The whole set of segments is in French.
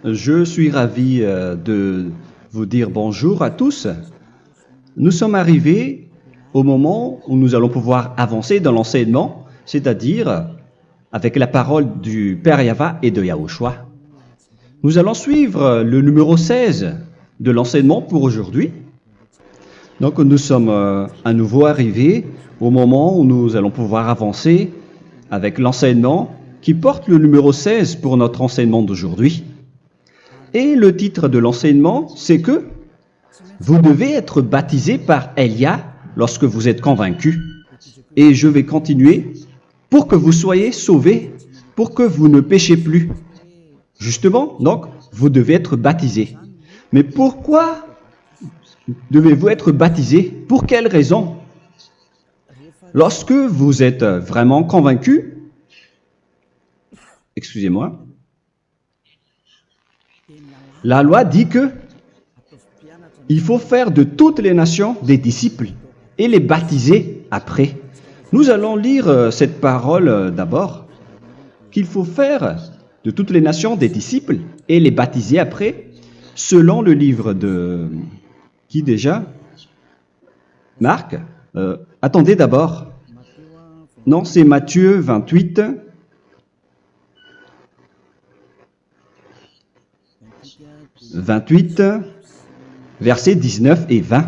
Je suis ravi de vous dire bonjour à tous. Nous sommes arrivés au moment où nous allons pouvoir avancer dans l'enseignement, c'est-à-dire avec la parole du Père Yava et de Yahushua. Nous allons suivre le numéro 16 de l'enseignement pour aujourd'hui. Donc nous sommes à nouveau arrivés au moment où nous allons pouvoir avancer avec l'enseignement qui porte le numéro 16 pour notre enseignement d'aujourd'hui. Et le titre de l'enseignement, c'est que vous devez être baptisé par Elia lorsque vous êtes convaincu. Et je vais continuer pour que vous soyez sauvés, pour que vous ne péchez plus. Justement, donc, vous devez être baptisé. Mais pourquoi devez-vous être baptisé? Pour quelle raison? Lorsque vous êtes vraiment convaincu, excusez-moi, la loi dit que il faut faire de toutes les nations des disciples et les baptiser après. Nous allons lire cette parole d'abord, qu'il faut faire de toutes les nations des disciples et les baptiser après, selon le livre de... Qui déjà? Marc. Attendez d'abord. Non, c'est Matthieu 28. Versets 19 et 20.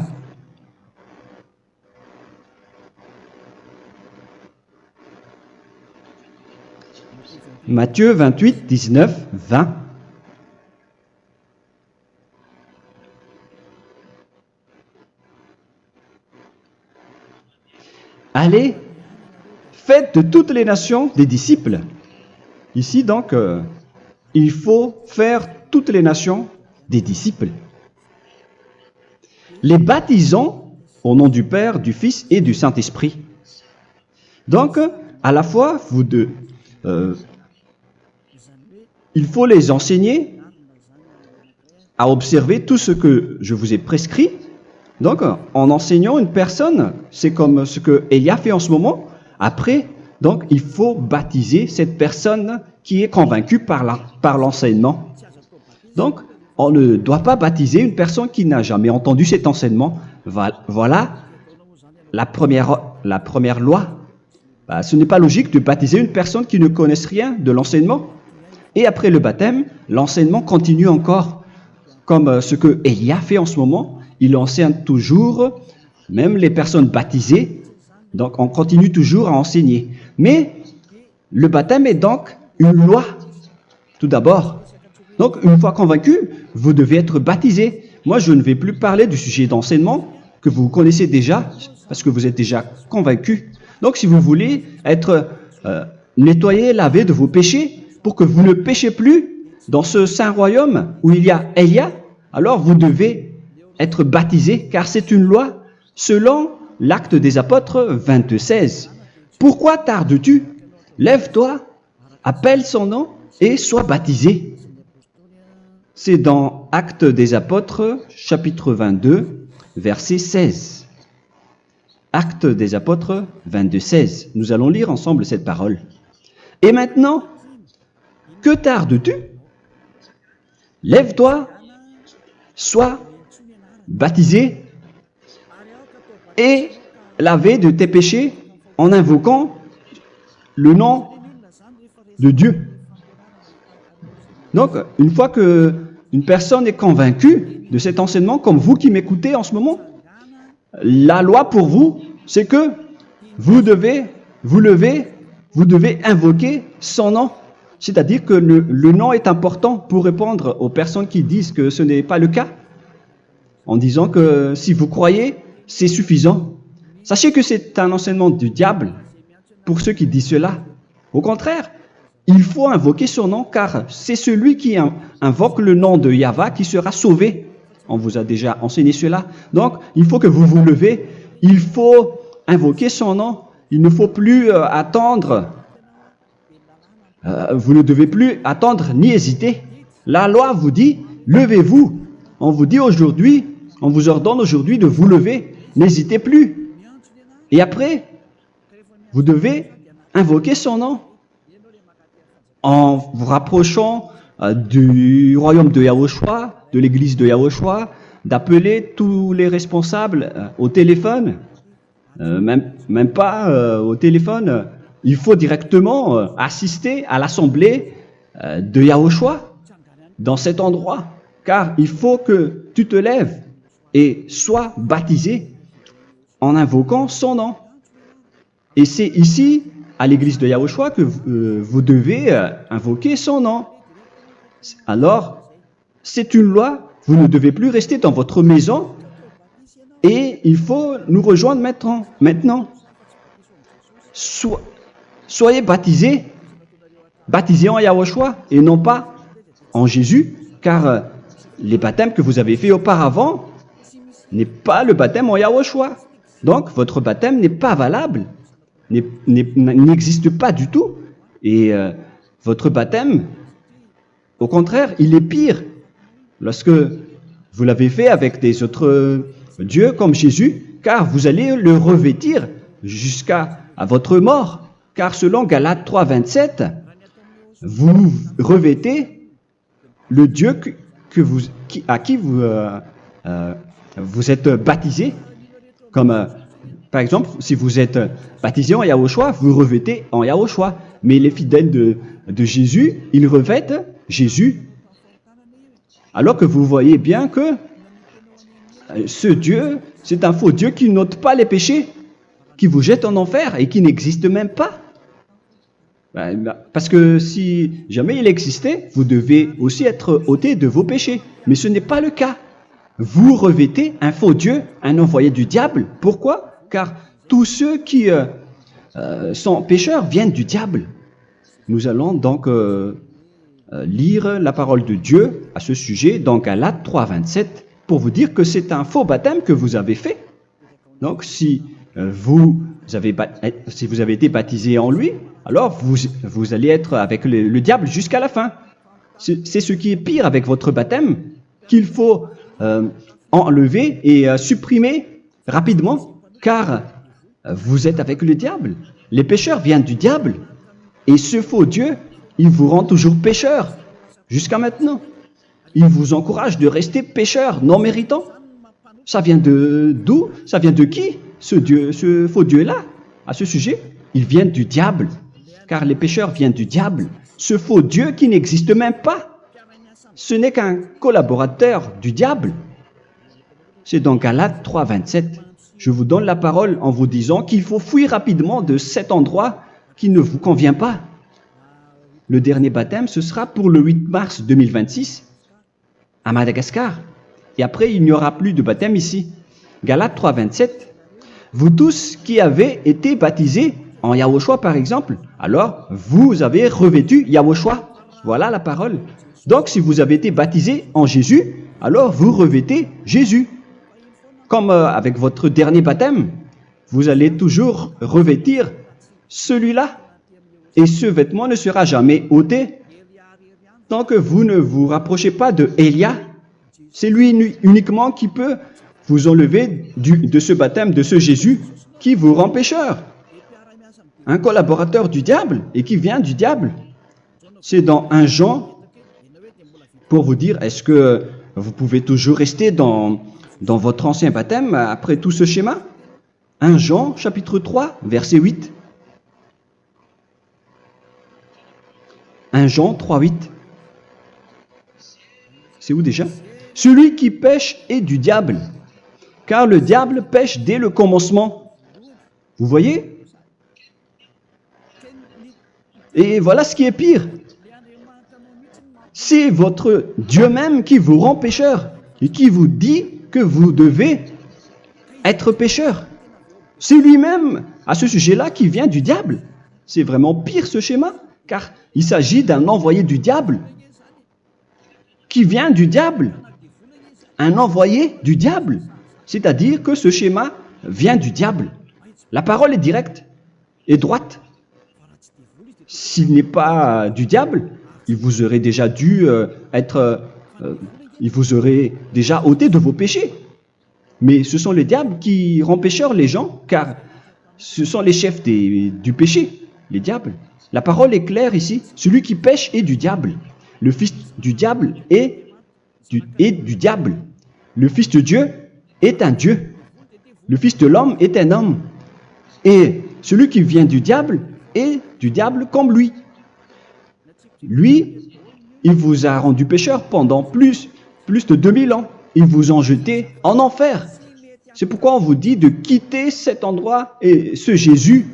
Matthieu 28, 19, 20. Allez, faites de toutes les nations des disciples. Ici, donc, il faut faire toutes les nations des disciples. Les baptisons au nom du Père, du Fils et du Saint-Esprit. Donc, à la fois, il faut les enseigner à observer tout ce que je vous ai prescrit. Donc, en enseignant une personne, c'est comme ce que Elia fait en ce moment. Après, donc, il faut baptiser cette personne qui est convaincue par l'enseignement. Donc, on ne doit pas baptiser une personne qui n'a jamais entendu cet enseignement. Voilà la première loi. Ce n'est pas logique de baptiser une personne qui ne connaisse rien de l'enseignement. Et après le baptême, l'enseignement continue encore, comme ce que Elia fait en ce moment. Il enseigne toujours, même les personnes baptisées. Donc, on continue toujours à enseigner. Mais le baptême est donc une loi, tout d'abord. Donc, une fois convaincu, vous devez être baptisé. Moi, je ne vais plus parler du sujet d'enseignement que vous connaissez déjà, parce que vous êtes déjà convaincu. Donc, si vous voulez être nettoyé, lavé de vos péchés, pour que vous ne péchez plus dans ce saint royaume où il y a Elia, alors vous devez être baptisé, car c'est une loi selon l'Acte des Apôtres 22:16. Pourquoi tardes-tu? Lève-toi, appelle son nom et sois baptisé. C'est dans Actes des Apôtres, chapitre 22, verset 16. Actes des Apôtres 22:16. Nous allons lire ensemble cette parole. Et maintenant, que tardes-tu? Lève-toi, sois baptisé et lavé de tes péchés en invoquant le nom de Dieu. Donc, une fois qu'une personne est convaincue de cet enseignement, comme vous qui m'écoutez en ce moment, la loi pour vous, c'est que vous devez invoquer son nom. C'est-à-dire que le nom est important pour répondre aux personnes qui disent que ce n'est pas le cas, en disant que si vous croyez, c'est suffisant. Sachez que c'est un enseignement du diable pour ceux qui disent cela. Au contraire, il faut invoquer son nom, car c'est celui qui invoque le nom de Yahva qui sera sauvé. On vous a déjà enseigné cela. Donc, il faut que vous vous levez, il faut invoquer son nom. Il ne faut plus attendre. Vous ne devez plus attendre ni hésiter. La loi vous dit, levez-vous. On vous dit aujourd'hui, on vous ordonne aujourd'hui de vous lever. N'hésitez plus. Et après, vous devez invoquer son nom en vous rapprochant du royaume de Yahushua, de l'église de Yahushua, d'appeler tous les responsables au téléphone, même pas au téléphone. Il faut directement assister à l'assemblée de Yahushua dans cet endroit, car il faut que tu te lèves et sois baptisé en invoquant son nom. Et c'est ici, à l'église de Yahushua, que vous devez invoquer son nom. Alors, c'est une loi, vous ne devez plus rester dans votre maison et il faut nous rejoindre maintenant. Soyez baptisés en Yahushua et non pas en Jésus, car les baptêmes que vous avez faits auparavant n'est pas le baptême en Yahushua. Donc, votre baptême n'est pas valable, n'existe pas du tout. Et votre baptême, au contraire, il est pire. Lorsque vous l'avez fait avec des autres dieux comme Jésus, car vous allez le revêtir jusqu'à votre mort. Car selon Galates 3, 27, vous revêtez le Dieu à qui vous êtes baptisé. Comme par exemple, si vous êtes baptisé en Yahushua, vous revêtez en Yahushua. Mais les fidèles de Jésus, ils revêtent Jésus. Alors que vous voyez bien que ce Dieu, c'est un faux Dieu qui n'ôte pas les péchés, qui vous jette en enfer et qui n'existe même pas. Parce que si jamais il existait, vous devez aussi être ôté de vos péchés. Mais ce n'est pas le cas. Vous revêtez un faux Dieu, un envoyé du diable. Pourquoi? Car tous ceux qui sont pécheurs viennent du diable. Nous allons donc lire la parole de Dieu à ce sujet dans Galates 3, 27 pour vous dire que c'est un faux baptême que vous avez fait. Donc si vous avez été baptisé en lui, alors vous allez être avec le diable jusqu'à la fin. C'est ce qui est pire avec votre baptême qu'il faut enlever et supprimer rapidement, car vous êtes avec le diable. Les pécheurs viennent du diable. Et ce faux Dieu, il vous rend toujours pécheur jusqu'à maintenant. Il vous encourage de rester pécheur non méritant. Ça vient d'où? Ça vient de qui, ce faux Dieu-là? À ce sujet, ils viennent du diable, car les pécheurs viennent du diable. Ce faux Dieu qui n'existe même pas. Ce n'est qu'un collaborateur du diable. C'est dans Galates 3, 27. Je vous donne la parole en vous disant qu'il faut fuir rapidement de cet endroit qui ne vous convient pas. Le dernier baptême, ce sera pour le 8 mars 2026 à Madagascar. Et après, il n'y aura plus de baptême ici. Galates 3, 27. Vous tous qui avez été baptisés en Yahushua, par exemple, alors vous avez revêtu Yahushua. Voilà la parole. Donc, si vous avez été baptisé en Jésus, alors vous revêtez Jésus. Comme avec votre dernier baptême, vous allez toujours revêtir celui-là. Et ce vêtement ne sera jamais ôté tant que vous ne vous rapprochez pas de Élia. C'est lui uniquement qui peut vous enlever de ce baptême, de ce Jésus qui vous rend pécheur. Un collaborateur du diable et qui vient du diable. C'est dans 1 Jean, pour vous dire, est-ce que vous pouvez toujours rester dans votre ancien baptême après tout ce schéma? 1 Jean, chapitre 3, verset 8. 1 Jean 3, 8. C'est où déjà? Celui qui pêche est du diable, car le diable pêche dès le commencement. Vous voyez? Et voilà ce qui est pire. C'est votre Dieu même qui vous rend pécheur et qui vous dit que vous devez être pécheur. C'est lui-même, à ce sujet-là, qui vient du diable. C'est vraiment pire ce schéma, car il s'agit d'un envoyé du diable qui vient du diable. Un envoyé du diable. C'est-à-dire que ce schéma vient du diable. La parole est directe et droite. S'il n'est pas du diable, il vous aurait déjà dû il vous aurait déjà ôté de vos péchés. Mais ce sont les diables qui rendent pécheurs les gens, car ce sont les chefs du péché, les diables. La parole est claire ici. Celui qui pêche est du diable. Le fils du diable est du diable. Le fils de Dieu est un Dieu. Le fils de l'homme est un homme. Et celui qui vient du diable est du diable comme lui. Lui, il vous a rendu pécheur pendant plus de 2000 ans. Il vous a jeté en enfer. C'est pourquoi on vous dit de quitter cet endroit et ce Jésus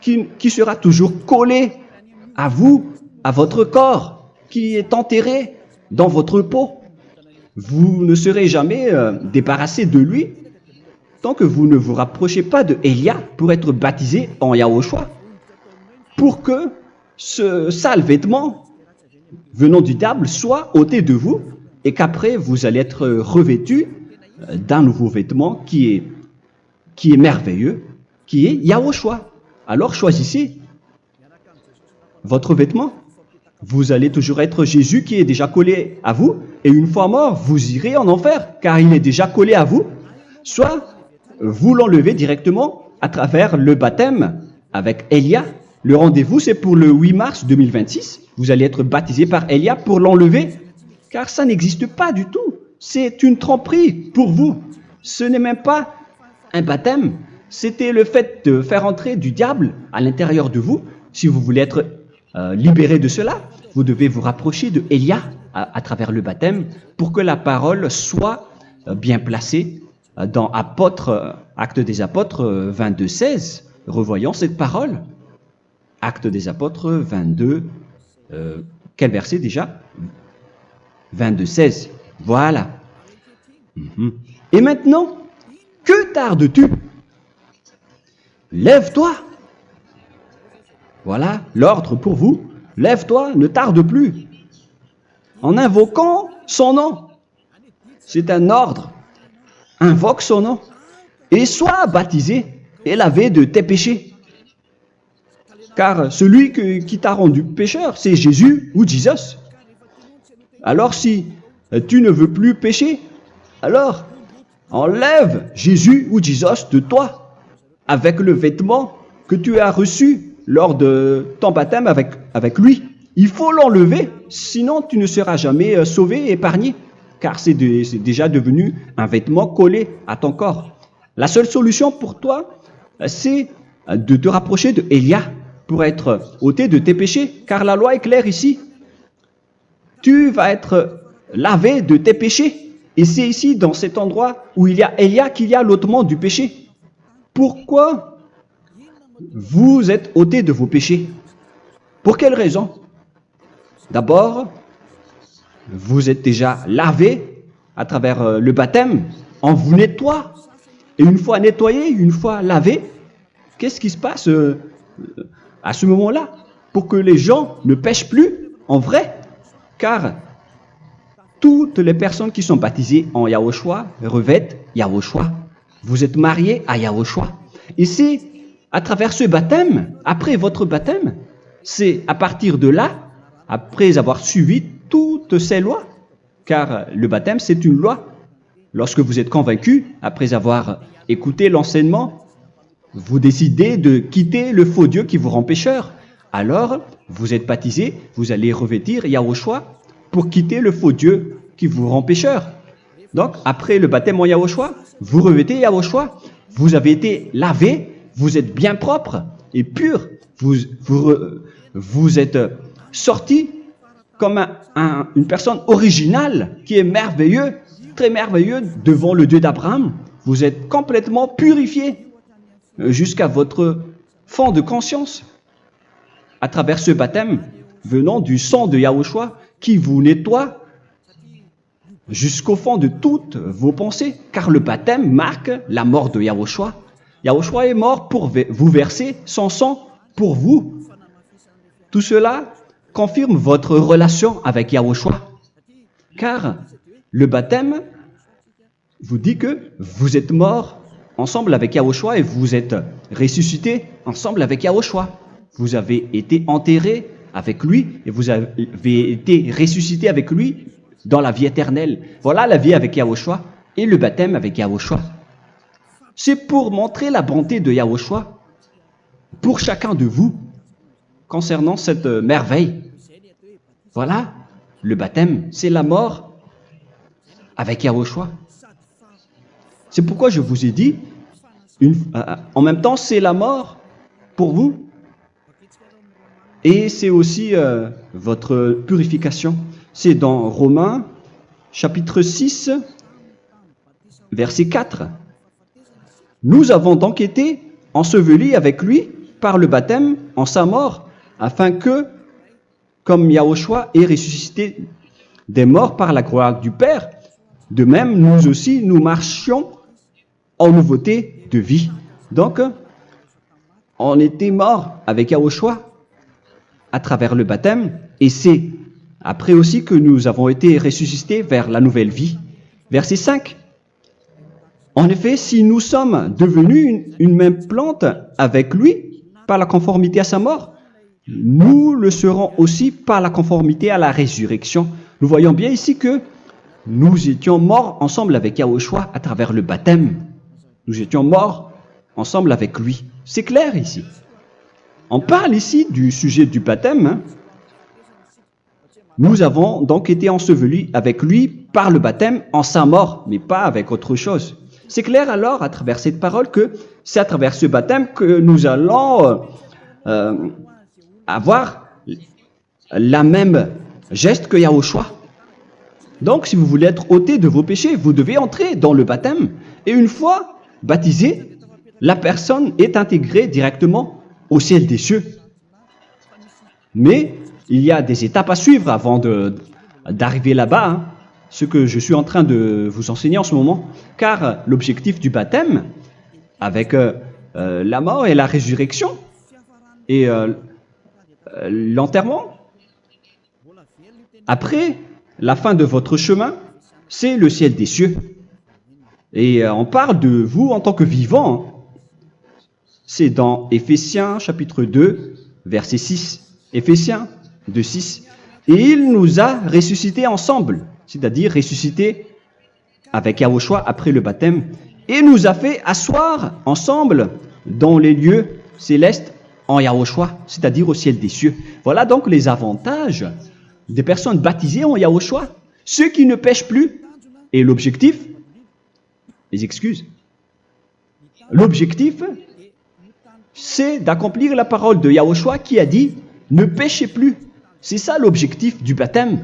qui sera toujours collé à vous, à votre corps, qui est enterré dans votre peau. Vous ne serez jamais débarrassé de lui tant que vous ne vous rapprochez pas de Élia pour être baptisé en Yahushua, pour que ce sale vêtement venant du diable soit ôté de vous et qu'après vous allez être revêtu d'un nouveau vêtement qui est merveilleux, qui est Yahushua. Alors choisissez votre vêtement. Vous allez toujours être Jésus qui est déjà collé à vous, et une fois mort, vous irez en enfer, car il est déjà collé à vous. Soit vous l'enlevez directement à travers le baptême avec Élia. Le rendez-vous, c'est pour le 8 mars 2026. Vous allez être baptisé par Élia pour l'enlever, car ça n'existe pas du tout. C'est une tromperie pour vous. Ce n'est même pas un baptême. C'était le fait de faire entrer du diable à l'intérieur de vous. Si vous voulez être libéré de cela, vous devez vous rapprocher de Élia à travers le baptême pour que la parole soit bien placée dans Actes des Apôtres 22:16. Revoyons cette parole. Actes des Apôtres 22, quel verset déjà? 22:16. Voilà. Et maintenant, que tardes-tu? Lève-toi. Voilà l'ordre pour vous. Lève-toi, ne tarde plus. En invoquant son nom. C'est un ordre. Invoque son nom. Et sois baptisé et lavé de tes péchés. Car celui qui t'a rendu pécheur, c'est Jésus ou Jesus. Alors si tu ne veux plus pécher, alors enlève Jésus ou Jesus de toi avec le vêtement que tu as reçu lors de ton baptême avec lui. Il faut l'enlever, sinon tu ne seras jamais sauvé, épargné, car c'est déjà devenu un vêtement collé à ton corps. La seule solution pour toi, c'est de te rapprocher de Élia pour être ôté de tes péchés, car la loi est claire ici. Tu vas être lavé de tes péchés. Et c'est ici, dans cet endroit où il y a Élia, qu'il y a l'ôtement du péché. Pourquoi vous êtes ôté de vos péchés? Pour quelle raison? D'abord, vous êtes déjà lavé à travers le baptême. On vous nettoie. Et une fois nettoyé, une fois lavé, qu'est-ce qui se passe à ce moment-là? Pour que les gens ne pêchent plus en vrai. Car toutes les personnes qui sont baptisées en Yahushua revêtent Yahushua. Vous êtes mariés à Yahushua. Et c'est à travers ce baptême, après votre baptême, c'est à partir de là, après avoir suivi toutes ces lois, car le baptême c'est une loi. Lorsque vous êtes convaincu, après avoir écouté l'enseignement, vous décidez de quitter le faux Dieu qui vous rend pécheur. Alors, vous êtes baptisé, vous allez revêtir Yahushua pour quitter le faux Dieu qui vous rend pécheur. Donc, après le baptême en Yahushua, vous revêtez Yahushua. Vous avez été lavé, vous êtes bien propre et pur. Vous êtes sorti comme une personne originale qui est merveilleux, très merveilleux devant le Dieu d'Abraham. Vous êtes complètement purifié jusqu'à votre fond de conscience à travers ce baptême venant du sang de Yahushua qui vous nettoie jusqu'au fond de toutes vos pensées, car le baptême marque la mort de Yahushua. Yahushua est mort pour vous verser son sang pour vous. Tout cela confirme votre relation avec Yahushua, car le baptême vous dit que vous êtes mort ensemble avec Yahushua et vous êtes ressuscité ensemble avec Yahushua. Vous avez été enterré avec lui et vous avez été ressuscité avec lui dans la vie éternelle. Voilà la vie avec Yahushua et le baptême avec Yahushua. C'est pour montrer la bonté de Yahushua pour chacun de vous concernant cette merveille. Voilà le baptême, c'est la mort avec Yahushua. C'est pourquoi je vous ai dit, en même temps, c'est la mort pour vous et c'est aussi votre purification. C'est dans Romains, chapitre 6, verset 4. Nous avons donc été ensevelis avec lui par le baptême en sa mort, afin que, comme Yahushua est ressuscité des morts par la gloire du Père, de même, nous aussi, nous marchions en nouveauté de vie. Donc, on était morts avec Yahushua à travers le baptême, et c'est après aussi que nous avons été ressuscités vers la nouvelle vie. Verset 5. En effet, si nous sommes devenus une même plante avec lui par la conformité à sa mort, nous le serons aussi par la conformité à la résurrection. Nous voyons bien ici que nous étions morts ensemble avec Yahushua à travers le baptême. Nous étions morts ensemble avec lui. C'est clair ici. On parle ici du sujet du baptême. Nous avons donc été ensevelis avec lui par le baptême en sa mort, mais pas avec autre chose. C'est clair alors à travers cette parole que c'est à travers ce baptême que nous allons avoir la même geste que Yahushua. Donc si vous voulez être ôté de vos péchés, vous devez entrer dans le baptême. Et une fois baptisé, la personne est intégrée directement au ciel des cieux. Mais il y a des étapes à suivre avant d'arriver là-bas, hein, ce que je suis en train de vous enseigner en ce moment, car l'objectif du baptême, avec la mort et la résurrection, et l'enterrement, après la fin de votre chemin, c'est le ciel des cieux. Et on parle de vous en tant que vivant. C'est dans Éphésiens chapitre 2, verset 6. Éphésiens 2, 6. Et il nous a ressuscités ensemble, c'est-à-dire ressuscités avec Yahushua après le baptême, et nous a fait asseoir ensemble dans les lieux célestes en Yahushua, c'est-à-dire au ciel des cieux. Voilà donc les avantages des personnes baptisées en Yahushua, ceux qui ne pêchent plus. Et l'objectif, les excuses, l'objectif, c'est d'accomplir la parole de Yahushua qui a dit « Ne péchez plus ». C'est ça l'objectif du baptême.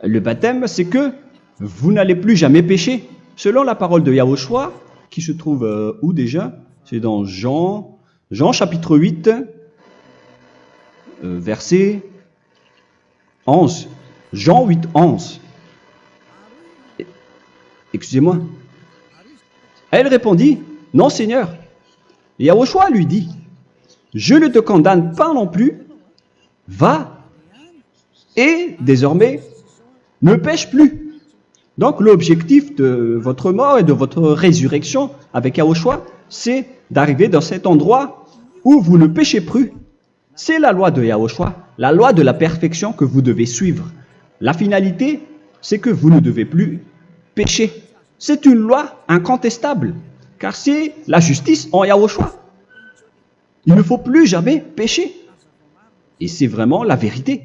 Le baptême, c'est que vous n'allez plus jamais pécher. Selon la parole de Yahushua, qui se trouve où déjà? C'est dans Jean chapitre 8, verset 11. Jean 8, 11. Excusez-moi. Elle répondit, « Non, Seigneur. » Et Yahushua lui dit, « Je ne te condamne pas non plus. Va et désormais ne pêche plus. » Donc l'objectif de votre mort et de votre résurrection avec Yahushua, c'est d'arriver dans cet endroit où vous ne péchez plus. C'est la loi de Yahushua, la loi de la perfection que vous devez suivre. La finalité, c'est que vous ne devez plus pécher. C'est une loi incontestable, car c'est la justice en Yahushua. Il ne faut plus jamais pécher. Et c'est vraiment la vérité.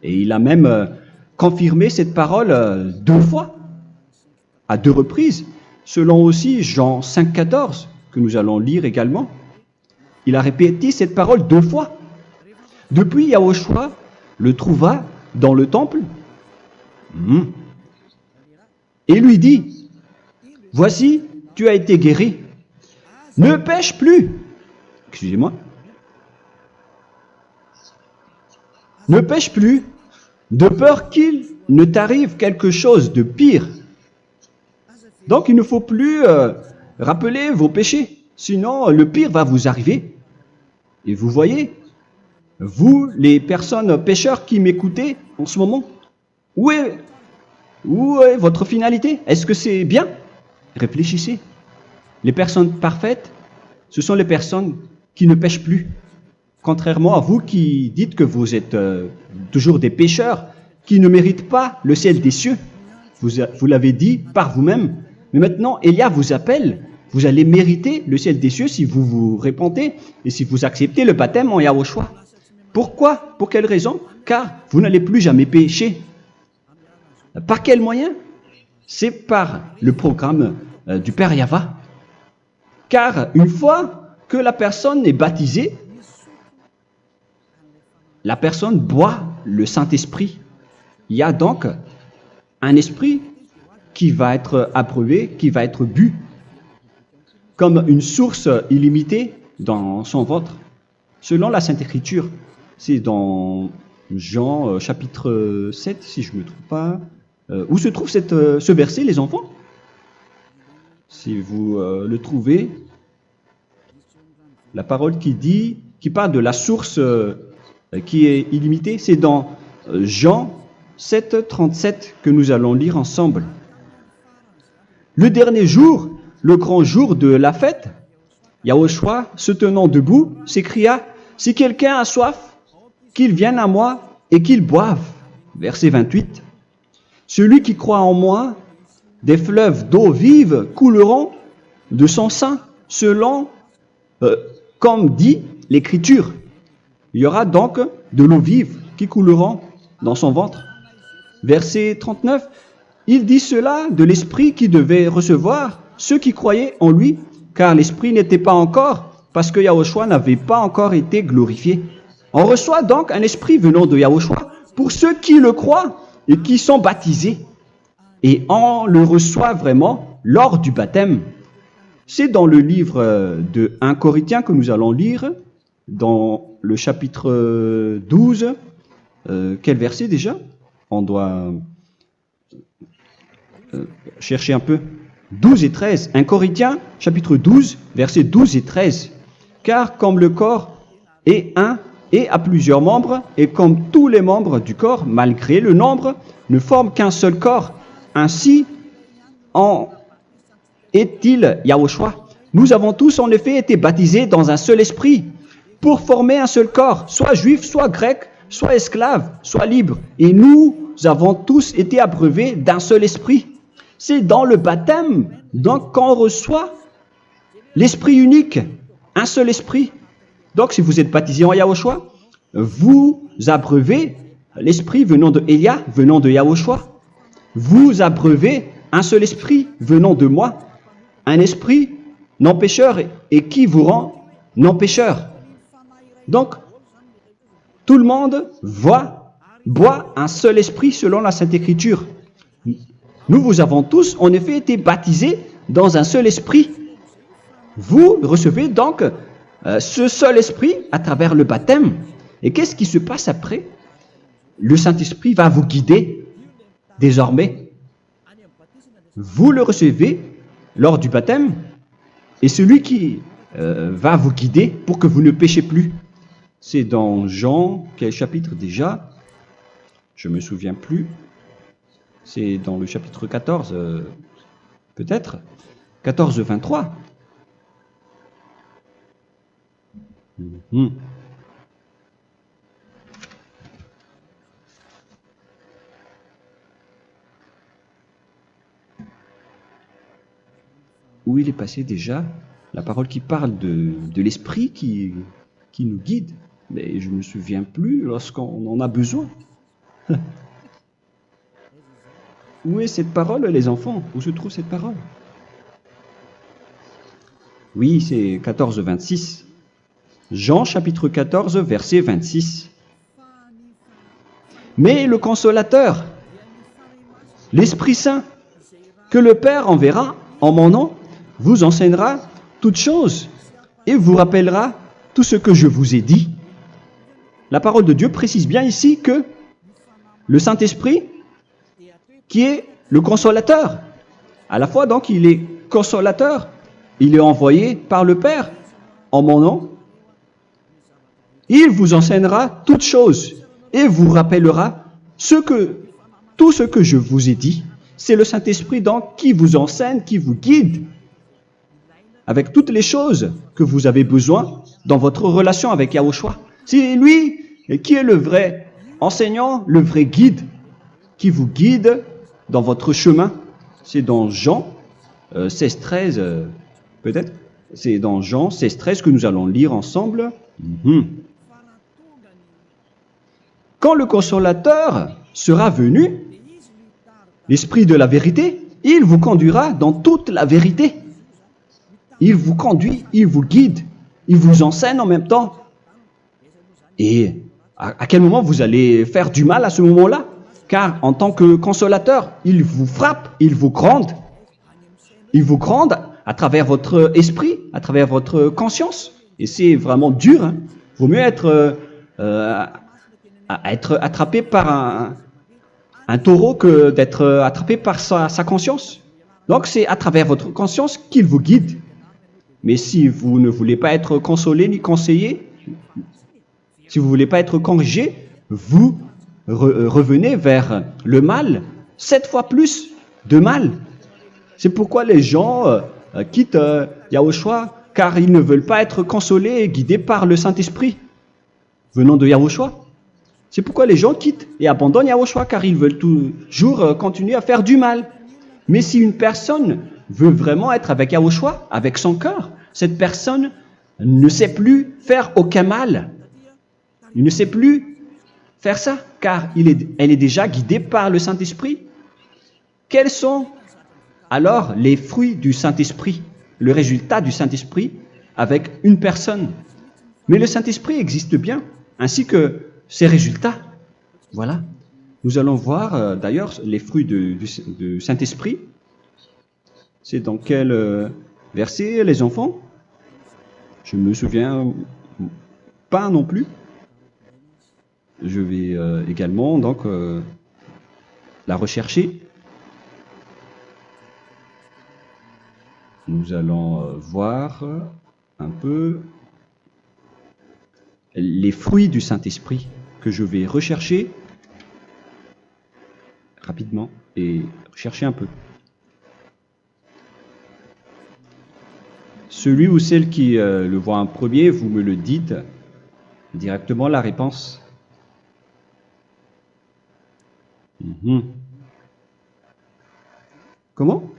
Et il a même confirmé cette parole 2 fois, à 2 reprises, selon aussi Jean 5, 14, que nous allons lire également. Il a répété cette parole 2 fois. Depuis, Yahushua le trouva dans le temple et lui dit, « Voici, tu as été guéri. Ne pêche plus. » Excusez-moi. Ne pêche plus, de peur qu'il ne t'arrive quelque chose de pire. Donc il ne faut plus rappeler vos péchés, sinon le pire va vous arriver. Et vous voyez, vous, les personnes pécheurs qui m'écoutez en ce moment, où est votre finalité? Est-ce que c'est bien? Réfléchissez. Les personnes parfaites, ce sont les personnes qui ne pêchent plus. Contrairement à vous qui dites que vous êtes toujours des pécheurs, qui ne méritent pas le ciel des cieux. Vous l'avez dit par vous-même. Mais maintenant, Élia vous appelle. Vous allez mériter le ciel des cieux si vous vous repentez et si vous acceptez le baptême en Yahushua. Pourquoi? Pour quelle raison? car vous n'allez plus jamais pécher. Par quel moyen? C'est par le programme du Père Yahva. Car une fois que la personne est baptisée, la personne boit le Saint-Esprit. Il y a donc un esprit qui va être approuvé, qui va être bu, comme une source illimitée dans son ventre, selon la Sainte Écriture. C'est dans Jean chapitre 7, si je ne me trompe pas. Où se trouve ce verset, les enfants? Si vous le trouvez, la parole qui parle de la source qui est illimitée, c'est dans Jean 7, 37 que nous allons lire ensemble. Le dernier jour, le grand jour de la fête, Yahushua, se tenant debout, s'écria, « Si quelqu'un a soif, qu'il vienne à moi et qu'il boive. » Verset 28. « Celui qui croit en moi, des fleuves d'eau vive couleront de son sein, selon, comme dit l'Écriture. » Il y aura donc de l'eau vive qui couleront dans son ventre. Verset 39. Il dit cela de l'Esprit qui devait recevoir ceux qui croyaient en lui, car l'Esprit n'était pas encore, parce que Yahushua n'avait pas encore été glorifié. On reçoit donc un Esprit venant de Yahushua pour ceux qui le croient et qui sont baptisés. Et on le reçoit vraiment lors du baptême. C'est dans le livre de 1 Corinthiens que nous allons lire, dans le chapitre 12. Quel verset déjà? On doit chercher un peu. 12 et 13. 1 Corinthiens, chapitre 12, versets 12 et 13. Car comme le corps est un et a plusieurs membres, et comme tous les membres du corps, malgré le nombre, ne forment qu'un seul corps, ainsi en est-il Yahushua. Nous avons tous en effet été baptisés dans un seul esprit, pour former un seul corps, soit juif, soit grec, soit esclave, soit libre. Et nous avons tous été abreuvés d'un seul esprit. C'est dans le baptême, donc qu'on reçoit l'esprit unique, un seul esprit. Donc si vous êtes baptisé en Yahushua, vous abreuvez l'esprit venant de Elia, venant de Yahushua. Vous abreuvez un seul esprit venant de moi, un esprit non pécheur et qui vous rend non pécheur. Donc, tout le monde boit un seul esprit selon la Sainte Écriture. Nous avons tous en effet été baptisés dans un seul esprit. Vous recevez donc ce seul esprit à travers le baptême. Et qu'est-ce qui se passe après? Le Saint-Esprit va vous guider désormais. Vous le recevez lors du baptême et celui qui va vous guider pour que vous ne péchez plus. C'est dans Jean, quel chapitre déjà? Je ne me souviens plus. C'est dans le chapitre 14, peut-être. 14, 23. Où il est passé déjà? La parole qui parle de l'esprit qui nous guide. Mais je ne me souviens plus lorsqu'on en a besoin. Où est cette parole, les enfants? Où se trouve cette parole? Oui, c'est 14, 26. Jean, chapitre 14, verset 26. Mais le Consolateur, l'Esprit Saint, que le Père enverra en mon nom, vous enseignera toutes choses et vous rappellera tout ce que je vous ai dit. La parole de Dieu précise bien ici que le Saint-Esprit, qui est le consolateur, à la fois donc il est consolateur, il est envoyé par le Père en mon nom, il vous enseignera toutes choses et vous rappellera tout ce que je vous ai dit. C'est le Saint-Esprit donc qui vous enseigne, qui vous guide avec toutes les choses que vous avez besoin dans votre relation avec Yahushua. C'est lui qui est le vrai enseignant, le vrai guide, qui vous guide dans votre chemin. C'est dans Jean 16, 13, peut-être. C'est dans Jean 16, 13 que nous allons lire ensemble. quand le consolateur sera venu, l'Esprit de la vérité, il vous conduira dans toute la vérité. Il vous conduit, il vous guide, il vous enseigne en même temps. Et à quel moment vous allez faire du mal à ce moment-là? Car en tant que consolateur, il vous frappe, il vous gronde. Il vous gronde à travers votre esprit, à travers votre conscience. Et c'est vraiment dur. Hein. Vaut mieux être attrapé par un taureau que d'être attrapé par sa conscience. Donc c'est à travers votre conscience qu'il vous guide. Mais si vous ne voulez pas être consolé ni conseillé, si vous ne voulez pas être corrigé, vous revenez vers le mal, 7 fois plus de mal. C'est pourquoi les gens quittent Yahushua, car ils ne veulent pas être consolés et guidés par le Saint-Esprit venant de Yahushua. C'est pourquoi les gens quittent et abandonnent Yahushua, car ils veulent toujours continuer à faire du mal. Mais si une personne veut vraiment être avec Yahushua, avec son cœur, cette personne ne sait plus faire aucun mal. Il ne sait plus faire ça, car elle est déjà guidée par le Saint-Esprit. Quels sont alors les fruits du Saint-Esprit, le résultat du Saint-Esprit avec une personne? Mais le Saint-Esprit existe bien, ainsi que ses résultats. Voilà. Nous allons voir d'ailleurs les fruits du Saint-Esprit. C'est dans quel verset, les enfants? Je ne me souviens pas non plus. Je vais également donc la rechercher. Nous allons voir un peu les fruits du Saint-Esprit que je vais rechercher rapidement et rechercher un peu. Celui ou celle qui le voit en premier, vous me le dites directement la réponse. Comment?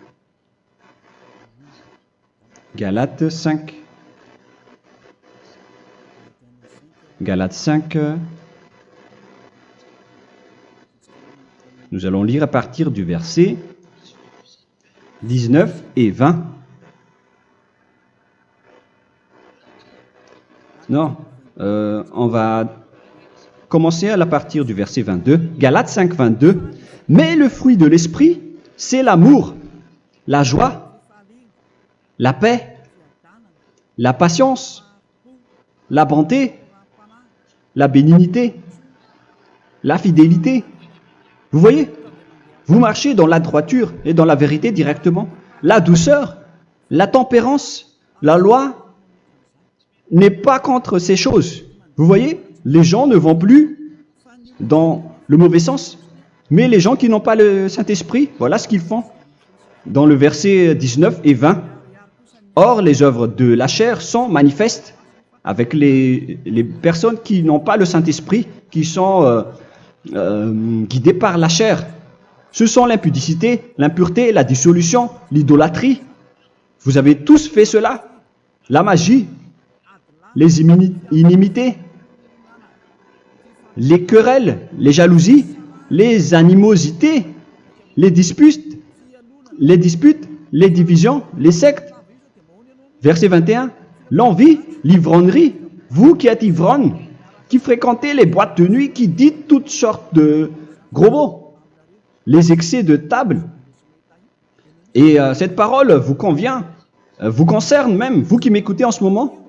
Galates 5. Galates 5. Nous allons lire à partir du verset 19 et 20. Non, on va commencer à partir du verset 22. Galates 5, 22. Mais le fruit de l'esprit, c'est l'amour, la joie, la paix, la patience, la bonté, la bénignité, la fidélité. Vous voyez? Vous marchez dans la droiture et dans la vérité directement. La douceur, la tempérance, la loi n'est pas contre ces choses. Vous voyez? Les gens ne vont plus dans le mauvais sens. Mais les gens qui n'ont pas le Saint-Esprit, voilà ce qu'ils font. Dans le verset 19 et 20. Or, les œuvres de la chair sont manifestes avec les personnes qui n'ont pas le Saint-Esprit, qui sont guidées par la chair. Ce sont l'impudicité, l'impureté, la dissolution, l'idolâtrie. Vous avez tous fait cela. La magie, les inimités, les querelles, les jalousies, les animosités, les disputes, les divisions, les sectes. Verset 21, l'envie, l'ivrognerie, vous qui êtes ivrognes, qui fréquentez les boîtes de nuit, qui dites toutes sortes de gros mots, les excès de table. Et cette parole vous convient, vous concerne même, vous qui m'écoutez en ce moment.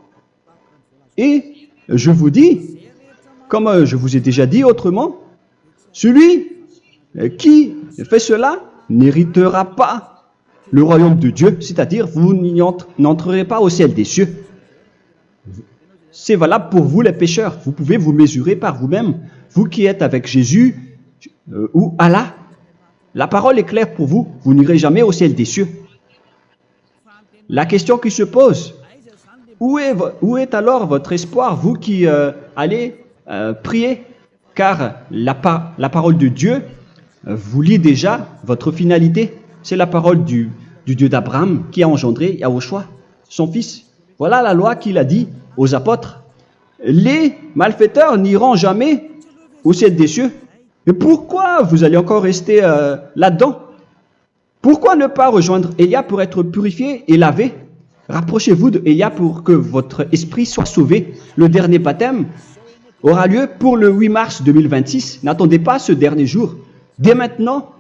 Et je vous dis, comme je vous ai déjà dit autrement, celui qui fait cela n'héritera pas le royaume de Dieu, c'est-à-dire vous n'entrerez pas au ciel des cieux. C'est valable pour vous les pécheurs. Vous pouvez vous mesurer par vous-même, vous qui êtes avec Jésus ou Allah. La parole est claire pour vous, vous n'irez jamais au ciel des cieux. La question qui se pose, où est alors votre espoir, vous qui allez prier? Car la parole de Dieu vous lit déjà votre finalité. C'est la parole du Dieu d'Abraham qui a engendré Yahushua, son fils. Voilà la loi qu'il a dit aux apôtres. Les malfaiteurs n'iront jamais au ciel des cieux. Mais pourquoi vous allez encore rester là-dedans? Pourquoi ne pas rejoindre Élia pour être purifié et lavé? Rapprochez-vous d'Élia pour que votre esprit soit sauvé. Le dernier baptême aura lieu pour le 8 mars 2026. N'attendez pas ce dernier jour. Dès maintenant,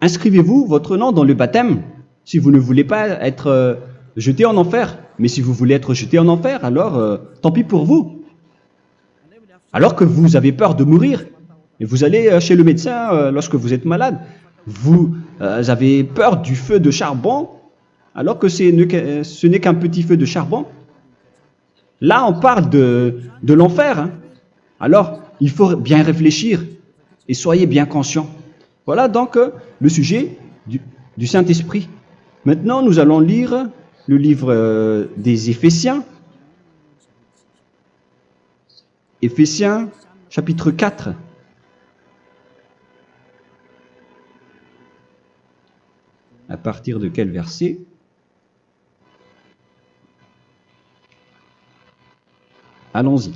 inscrivez-vous votre nom dans le baptême si vous ne voulez pas être jeté en enfer. Mais si vous voulez être jeté en enfer, alors tant pis pour vous. Alors que vous avez peur de mourir, et vous allez chez le médecin lorsque vous êtes malade, vous avez peur du feu de charbon, alors que ce n'est qu'un petit feu de charbon. Là, on parle de l'enfer. Hein. Alors, il faut bien réfléchir et soyez bien conscients. Voilà donc le sujet du Saint-Esprit. Maintenant, nous allons lire le livre des Éphésiens. Éphésiens, chapitre 4. À partir de quel verset? Allons-y.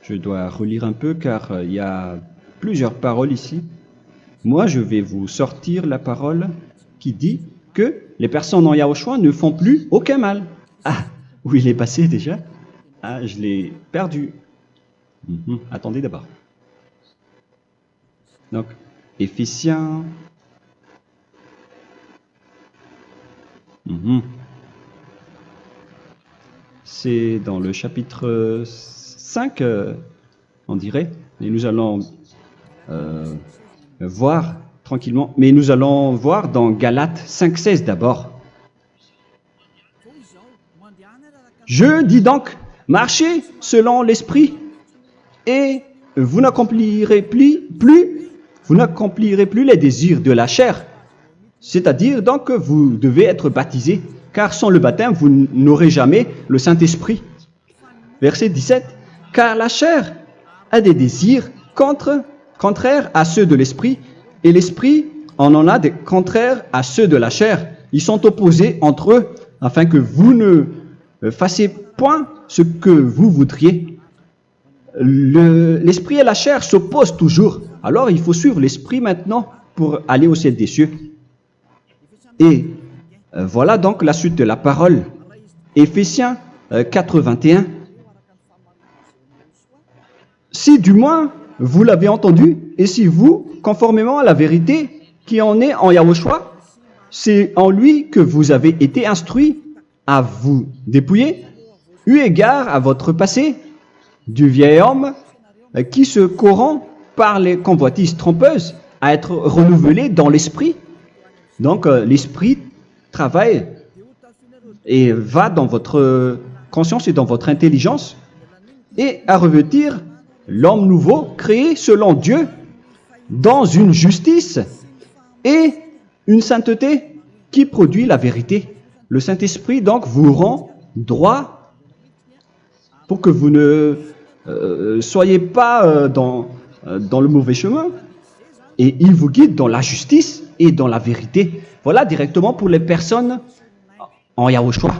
Je dois relire un peu car il y a plusieurs paroles ici. Moi, je vais vous sortir la parole qui dit que les personnes en Yahushua ne font plus aucun mal. Ah, où il est passé déjà? Ah, je l'ai perdu. Attendez d'abord. Donc, Éphésiens. C'est dans le chapitre 5, on dirait. Et nous allons voir tranquillement. Mais nous allons voir dans Galates 5,16 d'abord. Je dis donc, marchez selon l'esprit, et vous n'accomplirez plus les désirs de la chair. C'est-à-dire donc que vous devez être baptisé, car sans le baptême, vous n'aurez jamais le Saint-Esprit. Verset 17. Car la chair a des désirs contraires à ceux de l'esprit, et l'esprit en a des contraires à ceux de la chair. Ils sont opposés entre eux, afin que vous ne fassiez point ce que vous voudriez. L'esprit et la chair s'opposent toujours. Alors il faut suivre l'esprit maintenant pour aller au ciel des cieux. Et voilà donc la suite de la parole. Éphésiens 4:21. Si du moins vous l'avez entendu, et si vous, conformément à la vérité qui en est en Yahushua, c'est en lui que vous avez été instruits à vous dépouiller, eu égard à votre passé, du vieil homme qui se corrompt par les convoitises trompeuses, à être renouvelé dans l'esprit. Donc l'esprit travaille et va dans votre conscience et dans votre intelligence, et à revêtir l'homme nouveau créé selon Dieu dans une justice et une sainteté qui produit la vérité. Le Saint-Esprit donc vous rend droit pour que vous ne soyez pas dans le mauvais chemin, et il vous guide dans la justice et dans la vérité. Voilà directement pour les personnes en Yahushua.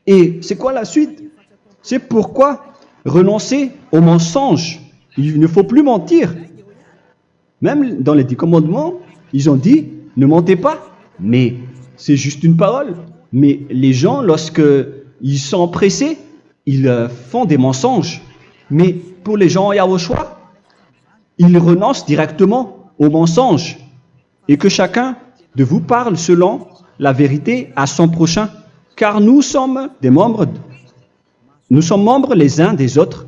Et c'est quoi la suite? C'est pourquoi renoncer au mensonge. Il ne faut plus mentir. Même dans les 10 commandements, ils ont dit ne mentez pas. Mais c'est juste une parole. Mais les gens, lorsque ils sont pressés, ils font des mensonges. Mais pour les gens en Yahushua, ils renoncent directement au mensonge. Et que chacun de vous parle selon la vérité à son prochain. Car nous sommes membres les uns des autres.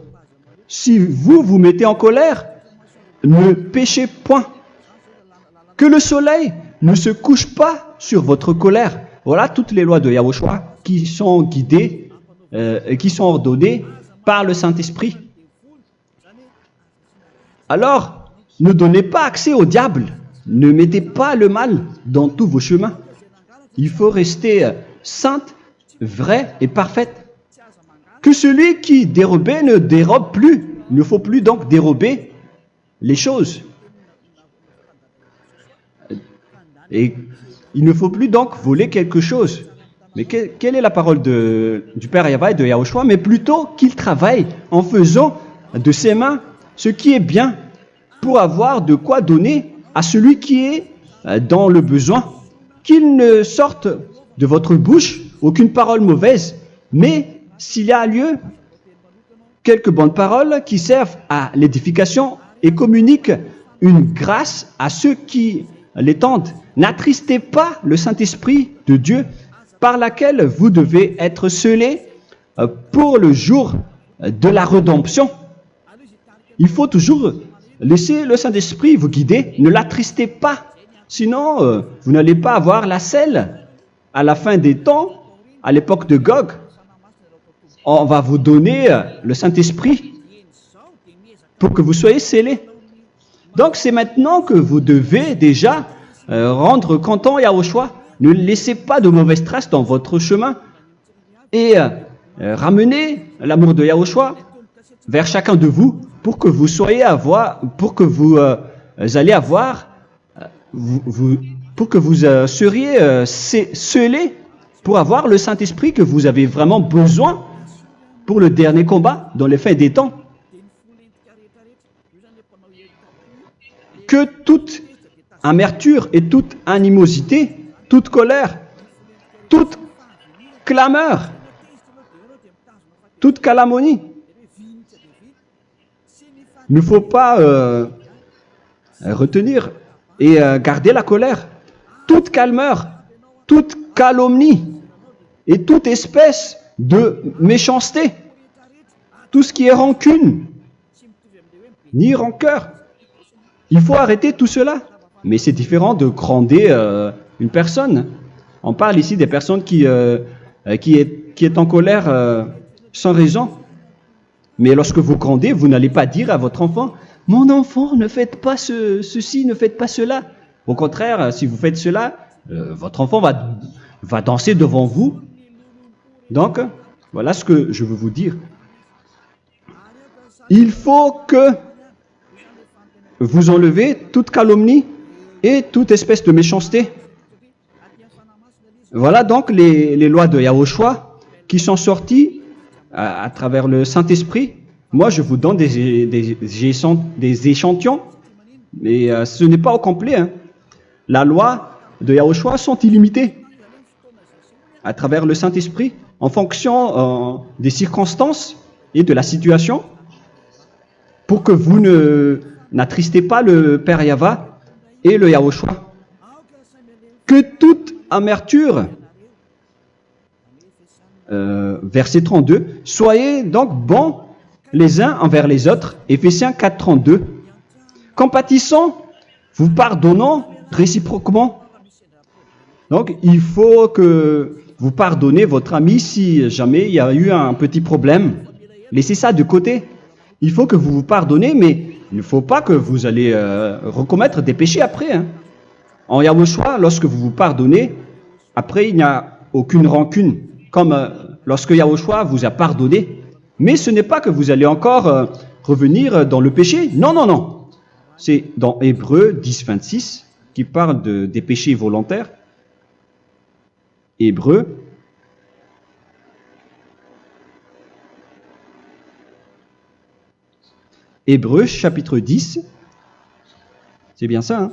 Si vous vous mettez en colère, ne péchez point. Que le soleil ne se couche pas sur votre colère. Voilà toutes les lois de Yahushua qui sont guidées et qui sont ordonnées par le Saint-Esprit. Alors, ne donnez pas accès au diable. Ne mettez pas le mal dans tous vos chemins. Il faut rester sainte, vraie et parfaite. Que celui qui dérobait ne dérobe plus. Il ne faut plus donc dérober les choses. Et il ne faut plus donc voler quelque chose. Mais quelle est la parole du Père Yahweh et de Yahushua? Mais plutôt qu'il travaille en faisant de ses mains ce qui est bien pour avoir de quoi donner à celui qui est dans le besoin. Qu'il ne sorte de votre bouche aucune parole mauvaise, mais s'il y a lieu, quelques bonnes paroles qui servent à l'édification et communiquent une grâce à ceux qui l'étendent. N'attristez pas le Saint-Esprit de Dieu par laquelle vous devez être scellés pour le jour de la rédemption. Il faut toujours laisser le Saint-Esprit vous guider, ne l'attristez pas, sinon vous n'allez pas avoir la selle. À la fin des temps, à l'époque de Gog, on va vous donner le Saint-Esprit pour que vous soyez scellés. Donc c'est maintenant que vous devez déjà rendre content Yahushua. Ne laissez pas de mauvaises traces dans votre chemin et ramenez l'amour de Yahushua vers chacun de vous pour que vous soyez pour que vous seriez scellés pour avoir le Saint-Esprit que vous avez vraiment besoin pour le dernier combat dans les fins des temps. Que toute amertume et toute animosité, toute colère, toute clameur, toute calomnie, il ne faut pas retenir et garder la colère, toute calmeur, toute calomnie et toute espèce de méchanceté, tout ce qui est rancune, ni rancœur. Il faut arrêter tout cela. Mais c'est différent de gronder une personne. On parle ici des personnes qui est en colère sans raison. Mais lorsque vous grondez, vous n'allez pas dire à votre enfant « Mon enfant, ne faites pas ceci, ne faites pas cela ». Au contraire, si vous faites cela, votre enfant va danser devant vous. Donc, voilà ce que je veux vous dire. Il faut que vous enlevez toute calomnie et toute espèce de méchanceté. Voilà donc les lois de Yahushua qui sont sorties à travers le Saint-Esprit. Moi, je vous donne des échantillons, mais ce n'est pas au complet. Hein. La loi de Yahushua sont illimitées à travers le Saint-Esprit en fonction des circonstances et de la situation pour que vous n'attristez pas le Père Yahva et le Yahushua. Que toute amertume, verset 32, soyez donc bons les uns envers les autres, Éphésiens 4, 32, compatissant, vous pardonnant réciproquement. Donc, il faut que vous pardonnez votre ami si jamais il y a eu un petit problème. Laissez ça de côté. Il faut que vous vous pardonnez, mais il ne faut pas que vous allez recommettre des péchés après. Hein. En Yahushua, lorsque vous vous pardonnez, après il n'y a aucune rancune, comme lorsque Yahushua vous a pardonné. Mais ce n'est pas que vous allez encore revenir dans le péché. Non, non, non. C'est dans Hébreux 10, 26 qui parle des péchés volontaires. Hébreux. Hébreux chapitre 10. C'est bien ça, hein?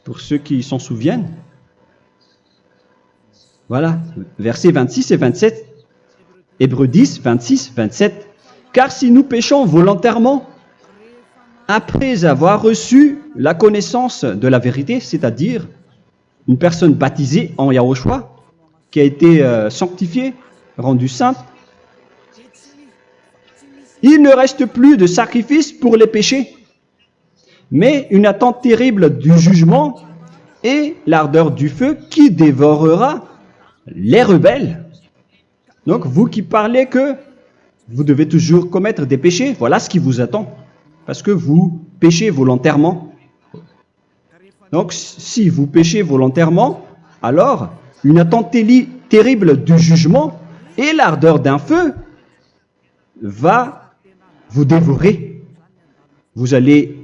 Pour ceux qui s'en souviennent. Voilà, versets 26 et 27. Hébreux 10, 26, 27. Car si nous péchons volontairement, après avoir reçu la connaissance de la vérité, c'est-à-dire une personne baptisée en Yahushua, qui a été sanctifiée, rendue sainte, il ne reste plus de sacrifice pour les péchés, mais une attente terrible du jugement et l'ardeur du feu qui dévorera les rebelles. Donc, vous qui parlez que vous devez toujours commettre des péchés, voilà ce qui vous attend, parce que vous péchez volontairement. Donc, si vous péchez volontairement, alors une attente terrible du jugement et l'ardeur d'un feu va vous dévorer. Vous allez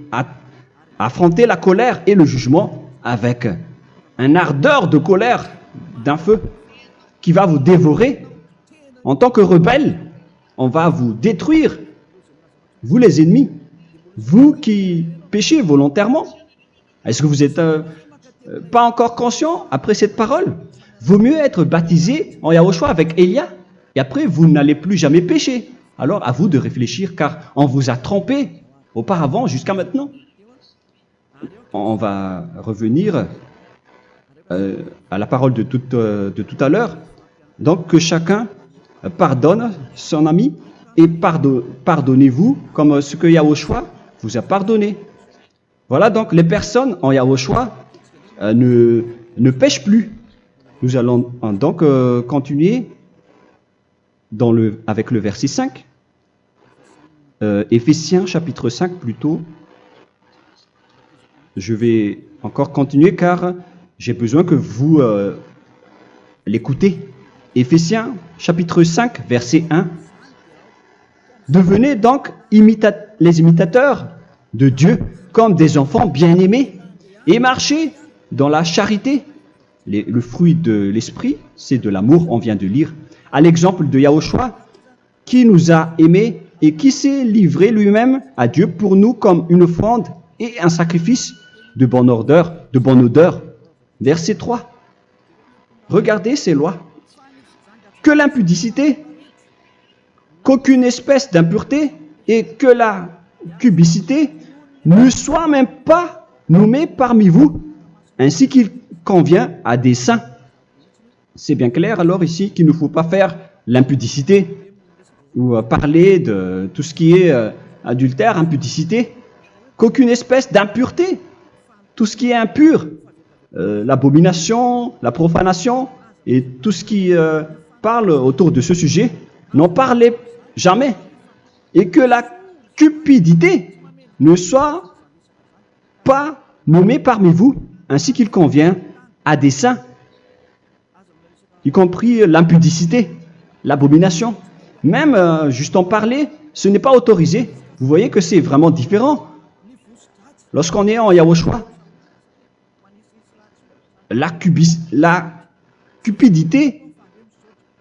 affronter la colère et le jugement avec une ardeur de colère d'un feu qui va vous dévorer. En tant que rebelle, on va vous détruire vous les ennemis, vous qui péchez volontairement. Est-ce que vous n'êtes pas encore conscient après cette parole? Vaut mieux être baptisé en Yahushua avec Elia, et après vous n'allez plus jamais pécher. Alors à vous de réfléchir, car on vous a trompé auparavant jusqu'à maintenant. On va revenir à la parole de tout à l'heure. Donc que chacun pardonne son ami et pardonnez-vous comme ce que Yahushua vous a pardonné. Voilà donc les personnes en Yahushua ne pêchent plus. Nous allons donc continuer avec le verset 5. Éphésiens chapitre 5 plutôt. Je vais encore continuer car j'ai besoin que vous l'écoutez. Éphésiens chapitre 5 verset 1. Devenez donc les imitateurs de Dieu comme des enfants bien-aimés et marchez dans la charité. Le fruit de l'esprit, c'est de l'amour, on vient de lire, à l'exemple de Yahushua qui nous a aimés et qui s'est livré lui-même à Dieu pour nous comme une offrande et un sacrifice de bonne odeur. Verset 3. Regardez ces lois. Que l'impudicité, qu'aucune espèce d'impureté et que la cubicité ne soit même pas nommée parmi vous, ainsi qu'il convient à des saints. C'est bien clair alors ici qu'il ne faut pas faire l'impudicité ou parler de tout ce qui est adultère, impudicité, qu'aucune espèce d'impureté, tout ce qui est impur, l'abomination, la profanation et tout ce qui parle autour de ce sujet, n'en parlez jamais. Et que la cupidité ne soit pas nommée parmi vous, ainsi qu'il convient à des saints, y compris l'impudicité, l'abomination. Même juste en parler, ce n'est pas autorisé. Vous voyez que c'est vraiment différent. Lorsqu'on est en Yahushua, la cupidité,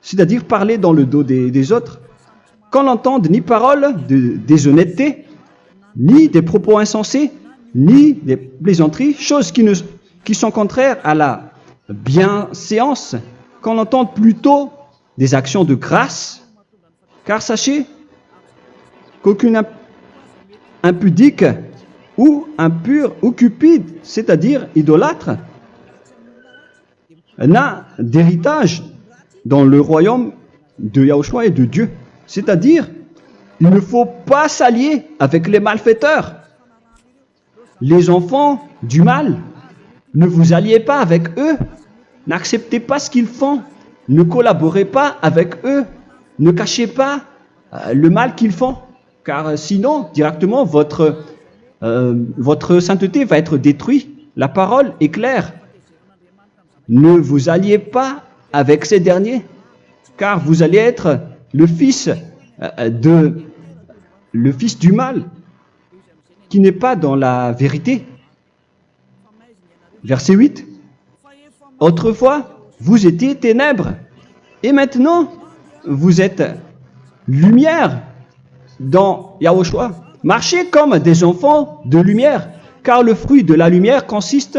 c'est-à-dire parler dans le dos des autres, qu'on n'entende ni parole de déshonnêteté, ni des propos insensés, ni des plaisanteries, choses qui sont contraires à la bienséance, qu'on entende plutôt des actions de grâce, car sachez qu'aucune impudique ou impure ou cupide, c'est-à-dire idolâtre, n'a d'héritage dans le royaume de Yahushua et de Dieu. C'est-à-dire, il ne faut pas s'allier avec les malfaiteurs. Les enfants du mal, ne vous alliez pas avec eux. N'acceptez pas ce qu'ils font. Ne collaborez pas avec eux. Ne cachez pas le mal qu'ils font. Car sinon, directement, votre sainteté va être détruite. La parole est claire. Ne vous alliez pas avec ces derniers, car vous allez être le fils du mal, qui n'est pas dans la vérité. Verset 8. Autrefois, vous étiez ténèbres, et maintenant, vous êtes lumière dans Yahushua. Marchez comme des enfants de lumière, car le fruit de la lumière consiste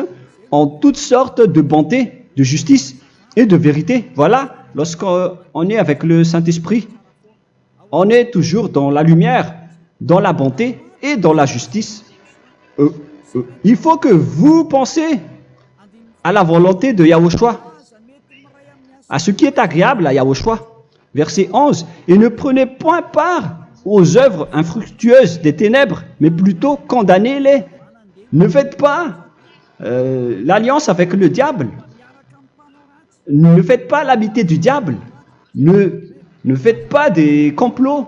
en toutes sortes de bonté, de justice et de vérité. Voilà, lorsqu'on est avec le Saint-Esprit, on est toujours dans la lumière, dans la bonté et dans la justice. Il faut que vous pensiez à la volonté de Yahushua, à ce qui est agréable à Yahushua. Verset 11. Et ne prenez point part aux œuvres infructueuses des ténèbres, mais plutôt condamnez-les. Ne faites pas l'alliance avec le diable. Ne faites pas l'amitié du diable. Ne faites pas des complots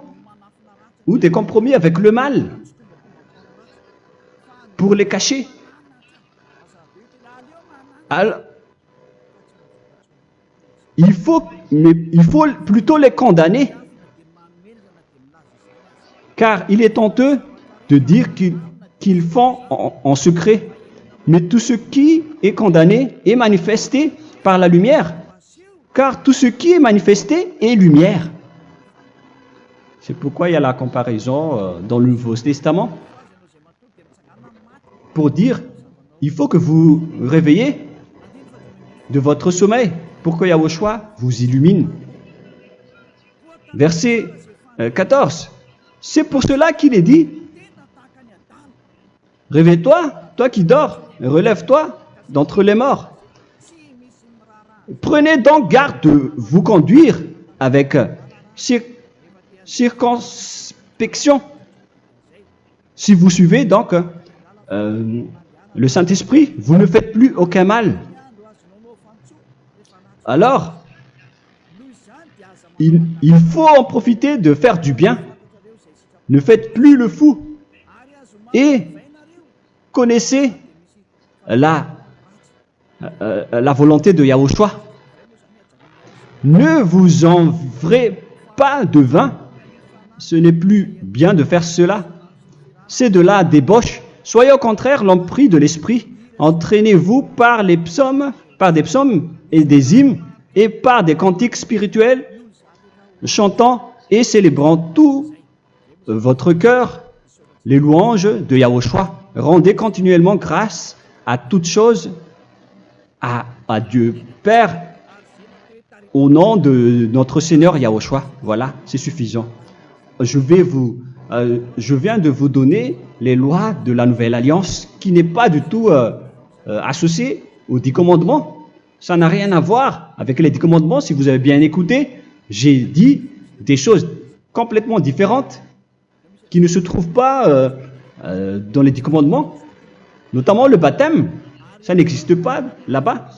ou des compromis avec le mal pour les cacher. Alors, il faut plutôt les condamner, car il est honteux de dire qu'ils font en secret. Mais tout ce qui est condamné est manifesté par la lumière, car tout ce qui est manifesté est lumière. C'est pourquoi il y a la comparaison dans le Nouveau Testament pour dire, il faut que vous réveillez de votre sommeil pour que Yahushua vous illumine. Verset 14. C'est pour cela qu'il est dit, réveille-toi, toi qui dors, relève-toi d'entre les morts. Prenez donc garde de vous conduire avec circonspection. Si vous suivez donc le Saint-Esprit, vous ne faites plus aucun mal. Alors, il faut en profiter de faire du bien. Ne faites plus le fou. Et connaissez la volonté de Yahushua. Ne vous envrez pas de vin. Ce n'est plus bien de faire cela. C'est de la débauche. Soyez au contraire l'empris de l'esprit. Entraînez-vous par des psaumes et des hymnes et par des cantiques spirituels, chantant et célébrant tout votre cœur les louanges de Yahushua. Rendez continuellement grâce à toutes choses à Dieu Père au nom de notre Seigneur Yahushua. Voilà, c'est suffisant. Je viens de vous donner les lois de la Nouvelle Alliance qui n'est pas du tout associée aux 10 commandements. Ça n'a rien à voir avec les 10 commandements. Si vous avez bien écouté, j'ai dit des choses complètement différentes qui ne se trouvent pas dans les 10 commandements. Notamment le baptême, ça n'existe pas là-bas.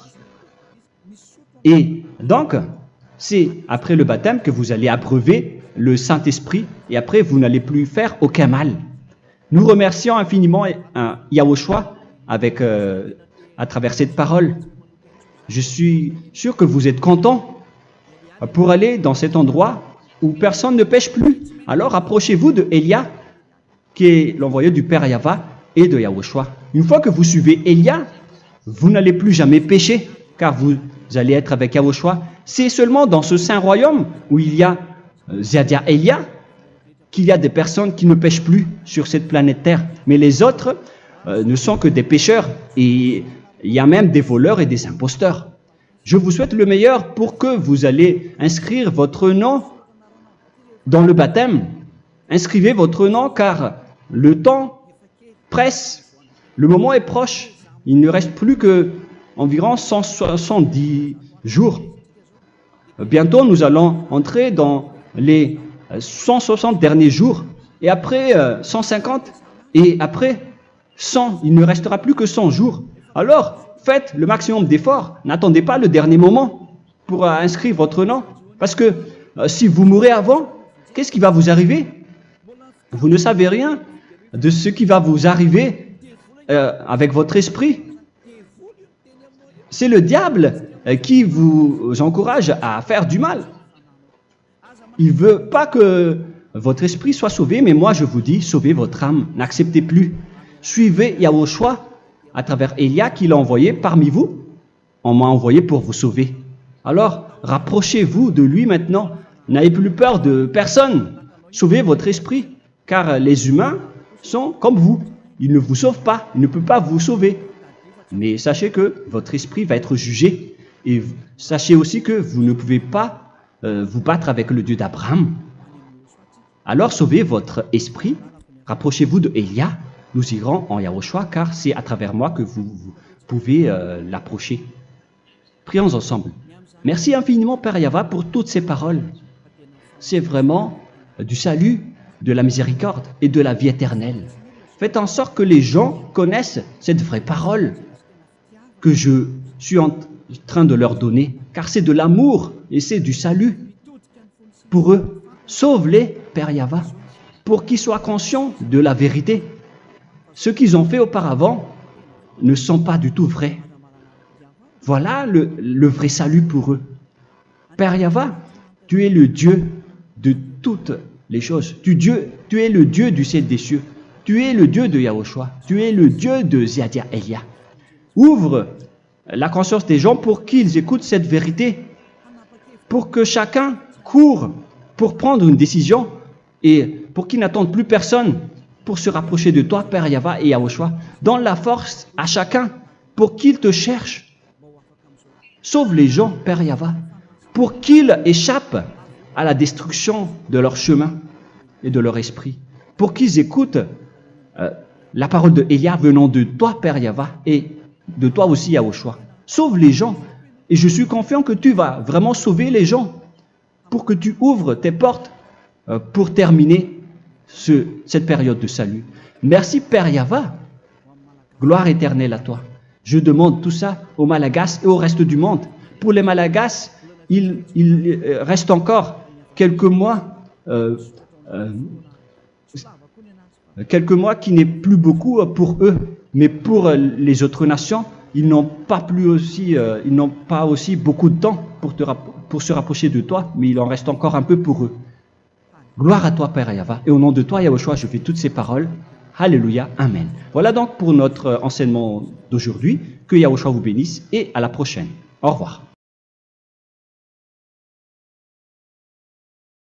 Et donc, c'est après le baptême que vous allez abreuver le Saint-Esprit et après vous n'allez plus faire aucun mal. Nous remercions infiniment Yahushua à travers cette parole. Je suis sûr que vous êtes contents pour aller dans cet endroit où personne ne pêche plus. Alors approchez-vous de Élia, qui est l'envoyé du Père Yahva et de Yahushua. Une fois que vous suivez Élia, vous n'allez plus jamais pécher, car vous allez être avec Yahushua. C'est seulement dans ce saint royaume où il y a Ziadia Elia qu'il y a des personnes qui ne pêchent plus sur cette planète Terre. Mais les autres ne sont que des pécheurs et il y a même des voleurs et des imposteurs. Je vous souhaite le meilleur pour que vous allez inscrire votre nom dans le baptême. Inscrivez votre nom car le temps presse, le moment est proche. Il ne reste plus que environ 170 jours. Bientôt, nous allons entrer dans les 160 derniers jours, et après 150, et après 100. Il ne restera plus que 100 jours. Alors, faites le maximum d'efforts. N'attendez pas le dernier moment pour inscrire votre nom. Parce que si vous mourrez avant, qu'est-ce qui va vous arriver? Vous ne savez rien de ce qui va vous arriver avec votre esprit. C'est le diable qui vous encourage à faire du mal. Il ne veut pas que votre esprit soit sauvé, mais moi je vous dis, sauvez votre âme, n'acceptez plus. Suivez Yahushua à travers Élia qu'il a envoyé parmi vous. On m'a envoyé pour vous sauver. Alors, rapprochez-vous de lui maintenant. N'ayez plus peur de personne. Sauvez votre esprit, car les humains sont comme vous. Ils ne vous sauvent pas, ils ne peuvent pas vous sauver. Mais sachez que votre esprit va être jugé. Et sachez aussi que vous ne pouvez pas vous battre avec le Dieu d'Abraham. Alors sauvez votre esprit, rapprochez-vous de Élia, nous irons en Yahushua, car c'est à travers moi que vous pouvez l'approcher. Prions ensemble. Merci infiniment, Père Yahva, pour toutes ces paroles. C'est vraiment du salut, de la miséricorde et de la vie éternelle. Faites en sorte que les gens connaissent cette vraie parole que je suis en train de leur donner, car c'est de l'amour et c'est du salut pour eux. Sauve-les, Père Yahva, pour qu'ils soient conscients de la vérité. Ce qu'ils ont fait auparavant ne sont pas du tout vrais. Voilà le vrai salut pour eux. Père Yahva, tu es le Dieu de toutes les choses. Tu es le Dieu du ciel des cieux. Tu es le Dieu de Yahushua. Tu es le Dieu de Ziadia Elia. Ouvre la conscience des gens pour qu'ils écoutent cette vérité, pour que chacun court pour prendre une décision et pour qu'ils n'attendent plus personne pour se rapprocher de toi, Père Yahweh et Yahushua. Donne la force à chacun pour qu'ils te cherchent. Sauve les gens, Père Yahweh, pour qu'ils échappent à la destruction de leur chemin et de leur esprit, pour qu'ils écoutent la parole de Élia venant de toi, Père Yahweh, et de toi aussi, Yahushua. Sauve les gens, et je suis confiant que tu vas vraiment sauver les gens, pour que tu ouvres tes portes pour terminer cette période de salut. Merci, Père Yahweh. Gloire éternelle à toi. Je demande tout ça aux Malagasy et au reste du monde. Pour les Malagasy, il reste encore quelques mois qui n'est plus beaucoup pour eux, mais pour les autres nations, ils n'ont pas aussi beaucoup de temps pour se rapprocher de toi, mais il en reste encore un peu pour eux. Gloire à toi, Père Yahweh, et au nom de toi, Yahushua, je fais toutes ces paroles. Alléluia, Amen. Voilà donc pour notre enseignement d'aujourd'hui. Que Yahushua vous bénisse et à la prochaine. Au revoir.